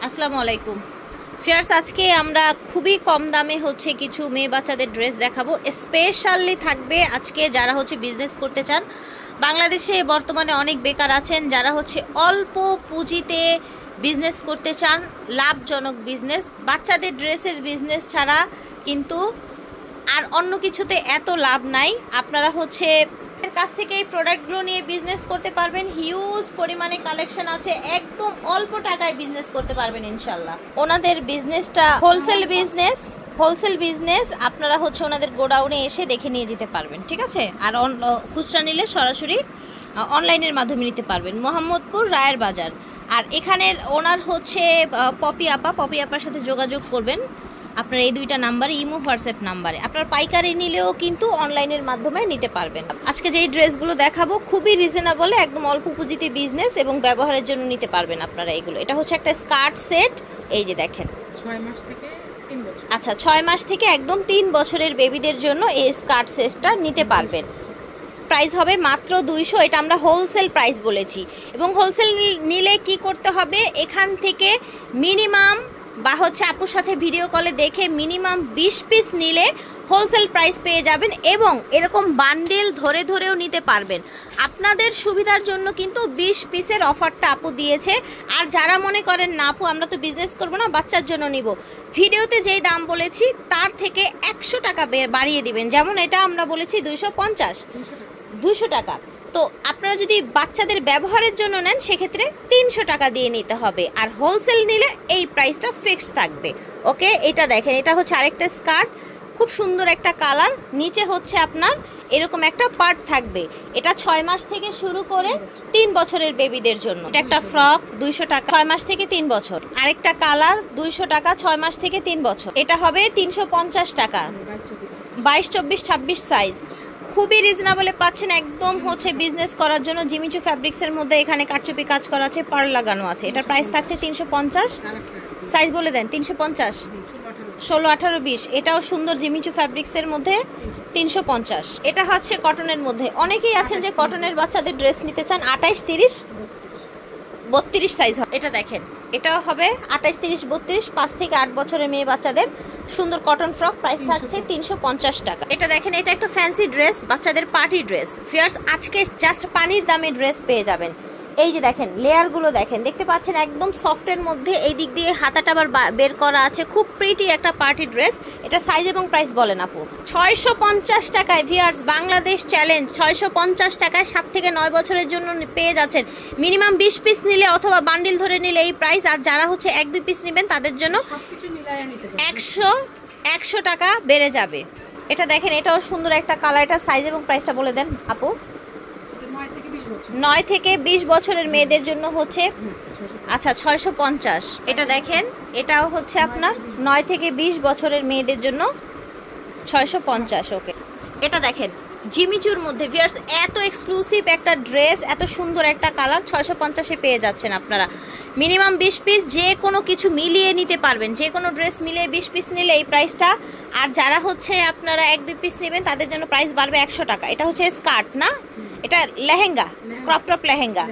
আসসালামু আলাইকুম ফিয়ার্স, আজকে আমরা খুবই কম দামে হচ্ছে কিছু মেয়ে বাচ্চাদের ড্রেস দেখাবো। স্পেশালি থাকবে আজকে যারা হচ্ছে বিজনেস করতে চান। বাংলাদেশে বর্তমানে অনেক বেকার আছেন, যারা হচ্ছে অল্প পুঁজিতে বিজনেস করতে চান, লাভজনক বিজনেস। বাচ্চাদের ড্রেসের বিজনেস ছাড়া কিন্তু আর অন্য কিছুতে এত লাভ নাই। আপনারা হচ্ছে এর কাছ থেকে এই প্রোডাক্টগুলো নিয়ে বিজনেস করতে পারবেন। হিউজ পরিমাণে কালেকশন আছে, একদম অল্প টাকায় বিজনেস করতে পারবেন ইনশাল্লাহ। ওনাদের বিজনেসটা হোলসেল বিজনেস আপনারা হচ্ছে ওনাদের গোডাউনে এসে দেখে নিয়ে যেতে পারবেন, ঠিক আছে। আর খুচরা নিলে সরাসরি অনলাইনের মাধ্যমে নিতে পারবেন। মোহাম্মদপুর রায়ের বাজার। আর এখানের ওনার হচ্ছে পপি আপার সাথে যোগাযোগ করবেন আপনার এই দুইটা নাম্বারে, ইমো হোয়াটসঅ্যাপ নাম্বারে। আপনার পাইকারি নিলেও কিন্তু অনলাইনের মাধ্যমে নিতে পারবেন। আজকে যেই ড্রেসগুলো দেখাবো খুবই রিজনেবল, একদম অল্প পুঁজিতে বিজনেস এবং ব্যবহারের জন্য নিতে পারবেন আপনারা এগুলো। এটা হচ্ছে একটা স্কার্ট সেট, এই যে দেখেন 6 মাস থেকে 3 বছর। আচ্ছা, 6 মাস থেকে একদম 3 বছরের বেবিদের জন্য এই স্কার্ট সেটটা নিতে পারবেন। প্রাইস হবে মাত্র 200। এটা আমরা হোলসেল প্রাইস বলেছি। এবং হোলসেল নিলে কি করতে হবে, এখান থেকে মিনিমাম বা হচ্ছে আপুর সাথে ভিডিও কলে দেখে মিনিমাম 20 পিস নিলে হোলসেল প্রাইস পেয়ে যাবেন। এবং এরকম বান্ডেল ধরেও নিতে পারবেন। আপনাদের সুবিধার জন্য কিন্তু 20 পিসের অফারটা আপু দিয়েছে। আর যারা মনে করেন না আপু আমরা তো বিজনেস করবো না, বাচ্চার জন্য নিব, ভিডিওতে যেই দাম বলেছি তার থেকে 100 টাকা বাড়িয়ে দিবেন। যেমন এটা আমরা বলেছি 200 টাকা। তো আপনারা যদি বাচ্চাদের ব্যবহারের জন্য নেন সেক্ষেত্রে 300 টাকা দিয়ে নিতে হবে। আর হোলসেল নিলে এই প্রাইসটা ফিক্সড থাকবে। ওকে, এটা দেখেন, এটা হচ্ছে আরেকটা স্কার্ট, খুব সুন্দর একটা কালার। নিচে হচ্ছে আপনার এরকম একটা পার্ট থাকবে। এটা 6 মাস থেকে শুরু করে 3 বছরের বেবিদের জন্য। এটা একটা ফ্রক 200 টাকা, 6 মাস থেকে 3 বছর। আরেকটা কালার 200 টাকা, 6 মাস থেকে 3 বছর। এটা হবে 350 টাকা, 22, 24, 26 সাইজ। খুবই রিজনেবলে পাচ্ছেন, একদম হচ্ছে বিজনেস করার জন্য। জিমিচু ফ্যাব্রিক্সের মধ্যে এখানে কারচুপি কাজ করা আছে, পার্ল লাগানো আছে। এটার প্রাইস থাকছে 350। সাইজ বলে দেন। 350, 16, 18, 20। এটাও সুন্দর জিমিচু ফ্যাব্রিক্সের মধ্যে 350। এটা হচ্ছে কটনের মধ্যে। অনেকেই আছেন যে কটনের বাচ্চাদের ড্রেস নিতে চান, 28, 30, 32 সাইজ। এটা দেখেন, এটাও হবে 28, 30, 32, 5 থেকে 8 বছরের মেয়ে বাচ্চাদের সুন্দর কটন ফ্রক। প্রাইস থাকছে 350 টাকা। এটা দেখেন, এটা একটা ফ্যান্সি ড্রেস, বাচ্চাদের পার্টি ড্রেস। ফিয়ার্স, আজকে জাস্ট পানির দামে ড্রেস পেয়ে যাবেন। এই যে দেখেন, লেয়ারগুলো দেখেন, দেখতে পাচ্ছেন একদম সফটের মধ্যে। এই দিক দিয়ে হাতাটা আবার বের করা আছে। খুব প্রিটি একটা পার্টি ড্রেস। এটা সাইজ এবং প্রাইস বলেন আপু। 650 টাকায় ভিউয়ার্স, বাংলাদেশ চ্যালেঞ্জ। 650 টাকায় 7 থেকে 9 বছরের জন্য পেয়ে যাচ্ছেন। মিনিমাম 20 পিস নিলে অথবা বান্ডিল ধরে নিলে এই প্রাইস। আর যারা হচ্ছে 1-2 পিস নেবেন তাদের জন্য 100 টাকা বেড়ে যাবে। এটা দেখেন, এটাও সুন্দর একটা কালার। এটা সাইজ এবং প্রাইসটা বলে দেন আপু। 9 থেকে 20 বছরের মেয়েদের জন্য হচ্ছে আচ্ছা 650। এটা দেখেন, এটাও হচ্ছে আপনার 9 থেকে 20 বছরের মেয়েদের জন্য 650। ওকে, এটা দেখেন জিমিচুর মধ্যে ভিউয়ার্স, এত এক্সক্লুসিভ একটা ড্রেস, এত সুন্দর একটা কালার, 650-এ পেয়ে যাচ্ছেন আপনারা। মিনিমাম 20 পিস যে কোনো কিছু মিলিয়ে নিতে পারবেন। যে কোনো ড্রেস মিলিয়ে 20 পিস নিলে এই প্রাইসটা। আর যারা হচ্ছে আপনারা 1-2 পিস নেবেন তাদের জন্য প্রাইস বাড়বে 100 টাকা। এটা হচ্ছে স্কার্ট না, এটা লেহেঙ্গা, ক্রপ টপ লেহেঙ্গা।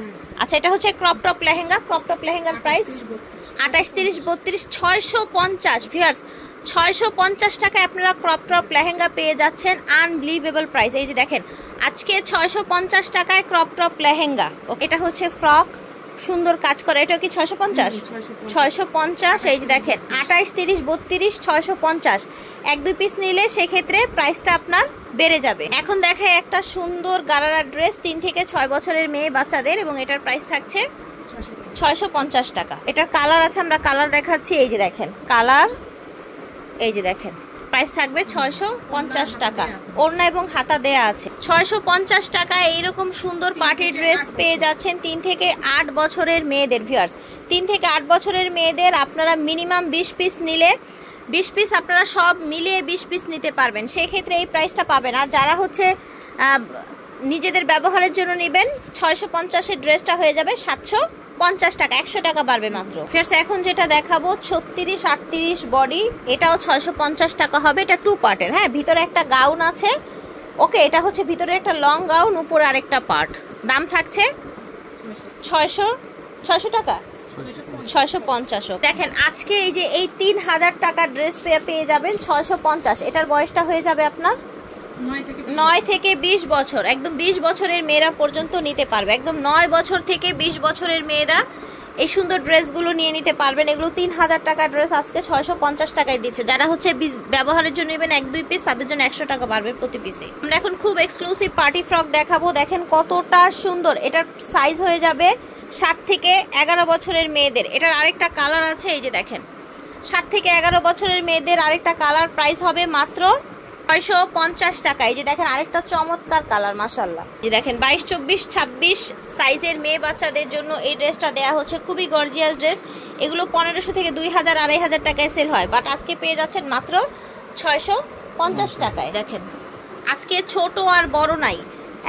আচ্ছা, এটা হচ্ছে crop top lehenga. Crop top লেহেঙ্গার প্রাইস 28, 30, 32, 650। ভিউয়ার্স, 650 টাকায় আপনারা ক্রপ টপ লেহেঙ্গা পেয়ে যাচ্ছেন। Unbelievable price. এই যে দেখেন, আজকে 650 টাকায় ক্রপ টপ লেহেঙ্গা। এটা হচ্ছে ফ্রক, সুন্দর কাজ করা। এটা কি 650? 650। এই যে দেখেন, 28, 30, 32, 650। 1-2 পিস নিলে সেক্ষেত্রে প্রাইসটা আপনার বেড়ে যাবে। এখন দেখায় একটা সুন্দর গারারা ড্রেস, 3 থেকে 6 বছরের মেয়ে বাচ্চাদের, এবং এটার প্রাইস থাকছে 650 টাকা। এটার কালার আছে, আমরা কালার দেখাচ্ছি। এই যে দেখেন কালার, এই যে দেখেন, প্রাইস থাকবে 650 টাকা। ওড়না এবং হাতা দেয়া আছে। 650 টাকায় এইরকম সুন্দর পার্টি ড্রেস পেয়ে যাচ্ছেন 3 থেকে 8 বছরের মেয়েদের। ভিউয়ার্স, 3 থেকে 8 বছরের মেয়েদের আপনারা মিনিমাম 20 পিস নিলে, 20 পিস আপনারা সব মিলিয়ে 20 পিস নিতে পারবেন। সেক্ষেত্রে এই প্রাইসটা পাবেন। আর যারা হচ্ছে নিজেদের ব্যবহারের জন্য নেবেন, 650-এর ড্রেসটা হয়ে যাবে 750 টাকা, 100 টাকা বাড়বে মাত্র। ফিয়ার্স, এখন যেটা দেখাবো 36, 38 বডি, এটাও 650 টাকা হবে। এটা 2 পার্টের, হ্যাঁ, ভিতরে একটা গাউন আছে। ওকে, এটা হচ্ছে ভিতরে একটা লং গাউন, উপরে আরেকটা পার্ট। দাম থাকছে 600 টাকা, 650। দেখেন আজকে এই যে এই 3000 টাকার ড্রেস পেয়ে যাবেন 650। এটার বয়সটা হয়ে যাবে আপনার 9 থেকে 20 বছর, একদম 20 বছরের মেয়েরা পর্যন্ত নিতে পারবে। একদম 9 বছর থেকে 20 বছরের মেয়েরা এই সুন্দর ড্রেসগুলো নিয়ে নিতে পারবেন। এগুলো 3000 টাকার ড্রেস আজকে 650 টাকায় দিচ্ছে। যারা হচ্ছে ব্যবহারের জন্য নেবেন 1-2 পিস, তাদের জন্য 100 টাকা বাড়বে প্রতি পিসে। আমরা এখন খুব এক্সক্লুসিভ পার্টি ফ্রক দেখাবো। দেখেন কতটা সুন্দর। এটার সাইজ হয়ে যাবে 7 থেকে 11 বছরের মেয়েদের। এটার আরেকটা কালার আছে, এই যে দেখেন 7 থেকে 11 বছরের মেয়েদের আরেকটা কালার। প্রাইস হবে মাত্র 650 টাকা। এই যে দেখেন আরেকটা চমৎকার কালার, মাশাআল্লাহ। এই দেখেন 22, 24, 26 সাইজের মেয়ে বাচ্চাদের জন্য এই ড্রেসটা দেয়া হচ্ছে। খুবই গর্জিয়াস ড্রেস। এগুলো 1500 থেকে 2000, 2500 টাকায় সেল হয়, বাট আজকে পেয়ে যাচ্ছেন মাত্র 650 টাকায়। দেখেন আজকে ছোট আর বড় নাই,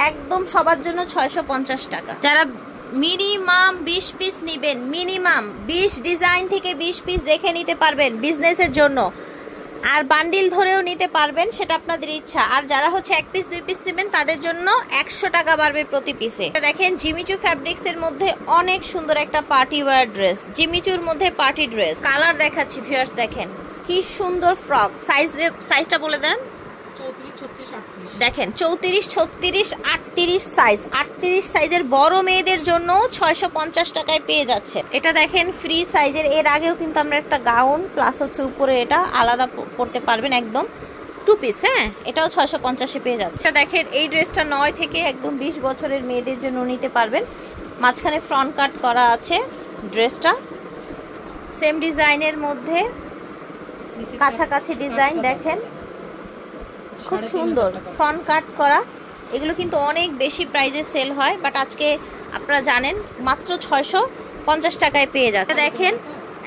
একদম সবার জন্য 650 টাকা। যারা মিনিমাম 20 পিস নেবেন, মিনিমাম 20 ডিজাইন থেকে 20 পিস দেখে নিতে পারবেন বিজনেসের জন্য, আর বান্ডিল ধরেও নিতে পারবেন, সেটা আপনাদের ইচ্ছা। আর যারা হচ্ছে 1 পিস 2 পিস নেবেন তাদের জন্য 100 টাকা বাড়বে প্রতি পিসে। দেখেন জিমিচু ফ্যাব্রিক্স এর মধ্যে অনেক সুন্দর একটা পার্টি ওয়্যার ড্রেস, জিমিচুর মধ্যে পার্টি ড্রেস। কালার দেখাচ্ছি ভিউয়ার্স, দেখেন কি সুন্দর ফ্রক। সাইজটা বলে দেন। 34, 36, 38। দেখেন 34, 36, 38 সাইজ। 38 সাইজের বড় মেয়েদের জন্য 650 টাকায় পেয়ে যাচ্ছে। এটা দেখেন ফ্রি সাইজের। এর আগেও কিন্তু আমরা একটা গাউন প্লাস হচ্ছে উপরে এটা আলাদা পরতে পারবেন, একদম 2 পিস। হ্যাঁ, এটাও 650-এ পেয়ে যাচ্ছে। দেখেন এই ড্রেসটা 9 থেকে একদম 20 বছরের মেয়েদের জন্য নিতে পারবেন। মাঝখানে ফ্রন্ট কাট করা আছে ড্রেসটা, সেম ডিজাইনের মধ্যে কাছাকাছি ডিজাইন। দেখেন খুব সুন্দর ফ্রন্ট কাট করা। এগুলো কিন্তু অনেক বেশি প্রাইসে সেল হয়, বাট আজকে আপনারা জানেন মাত্র 650 টাকায় পেয়ে যাচ্ছে। দেখেন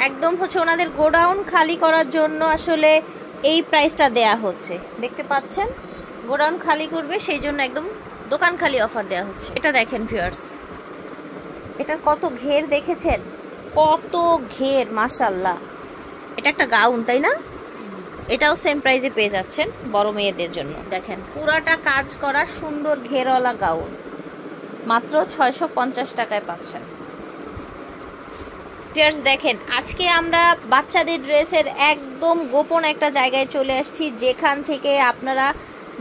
একদম হচ্ছে ওনাদের গোডাউন খালি করার জন্য আসলে এই প্রাইসটা দেয়া হচ্ছে, দেখতে পাচ্ছেন। গোডাউন খালি করবে সেই জন্য একদম দোকান খালি অফার দেয়া হচ্ছে। এটা দেখেন ভিউয়ার্স, এটা কত ঘের দেখেছেন, কত ঘের, মাশাআল্লাহ। এটা একটা গাউন, তাই না? এটাও সেম প্রাইসে পেয়ে যাচ্ছেন বড় মেয়েদের জন্য। দেখেন পুরাটা কাজ করা সুন্দর ঘেরওয়ালা গাউন মাত্র 650 টাকায় পাচ্ছেন। দেখেন আজকে আমরা বাচ্চাদের ড্রেসের একদম গোপন একটা জায়গায় চলে আসছি, যেখান থেকে আপনারা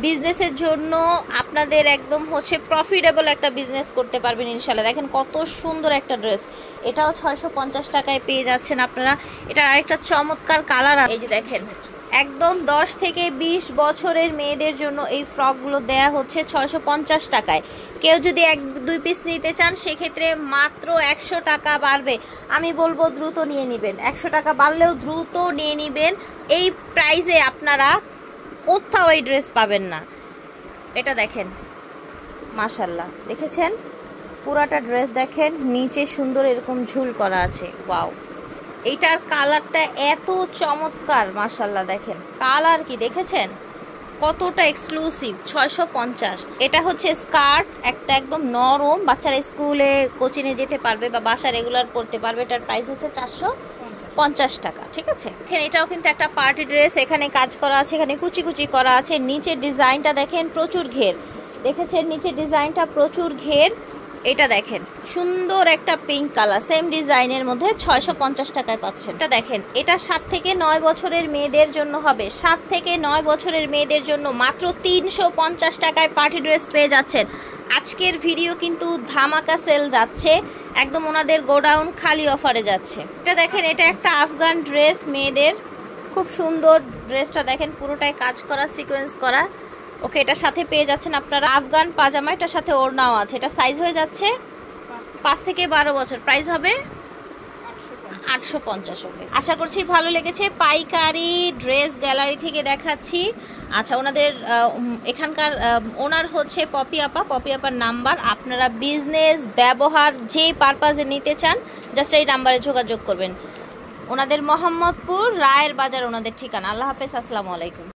বিজনেসের জন্য আপনাদের একদম হচ্ছে প্রফিটেবল একটা বিজনেস করতে পারবেন ইনশাল্লাহ। দেখেন কত সুন্দর একটা ড্রেস, এটাও 650 টাকায় পেয়ে যাচ্ছেন আপনারা। এটার আরেকটা চমৎকার কালার, এই যে দেখেন একদম 10 থেকে 20 বছরের মেয়েদের জন্য এই ফ্রকগুলো দেয়া হচ্ছে 650 টাকায়। কেউ যদি 1-2 পিস নিতে চান সেক্ষেত্রে মাত্র 100 টাকা বাড়বে। আমি বলবো দ্রুত নিয়ে নেবেন, 100 টাকা বাড়লেও দ্রুত নিয়ে নেবেন। এই প্রাইসে আপনারা কোথাও এই ড্রেস পাবেন না। এটা দেখেন মাশাআল্লাহ, দেখেছেন পুরাটা ড্রেস দেখেন, নিচে সুন্দর এরকম ঝুল করা আছে। ওয়াও, এইটার কালারটা এত চমৎকার মাশাআল্লাহ। দেখেন কালার কি দেখেছেন, কতটা এক্সক্লুসিভ। 650। এটা হচ্ছে স্কার্ট, একটা একদম নরম, বাচ্চারা স্কুলে কোচিংয়ে যেতে পারবে বা বাসা রেগুলার পড়তে পারবে। এটার প্রাইস হচ্ছে 450 টাকা, ঠিক আছে। এখানে এটাও কিন্তু একটা পার্টি ড্রেস, এখানে কাজ করা আছে, এখানে কুচি কুচি করা আছে। নিচের ডিজাইনটা দেখেন প্রচুর ঘের, দেখেছেন নিচের ডিজাইনটা প্রচুর ঘের। এটা দেখেন সুন্দর একটা পিঙ্ক কালার, সেম ডিজাইনের মধ্যে 650 টাকায় পাচ্ছেন। এটা দেখেন এটা 7 থেকে 9 বছরের মেয়েদের জন্য হবে। 7 থেকে 9 বছরের মেয়েদের জন্য মাত্র 350 টাকায় পার্টি ড্রেস পেয়ে যাচ্ছেন। আজকের ভিডিও কিন্তু ধামাকা সেল যাচ্ছে, একদম ওনাদের গোডাউন খালি অফারে যাচ্ছে। এটা দেখেন এটা একটা আফগান ড্রেস মেয়েদের, খুব সুন্দর ড্রেসটা দেখেন, পুরোটাই কাজ করা, সিকোয়েন্স করা। ওকে, এটার সাথে পেয়ে যাচ্ছেন আপনারা আফগান পাজামা, এটার সাথে ওড়নাও আছে। এটা সাইজ হয়ে যাচ্ছে 5 থেকে 12 বছর। প্রাইস হবে 850। ওকে, আশা করছি ভালো লেগেছে। পাইকারি ড্রেস গ্যালারি থেকে দেখাচ্ছি। আচ্ছা, ওনাদের এখানকার ওনার হচ্ছে পপি আপা, পপি আপার নাম্বার, আপনারা বিজনেস ব্যবহার যে পারপাজে নিতে চান জাস্ট এই নাম্বারে যোগাযোগ করবেন। ওনাদের মোহাম্মদপুর রায়ের বাজার ওনাদের ঠিকানা। আল্লাহ হাফেজ, আসসালামু আলাইকুম।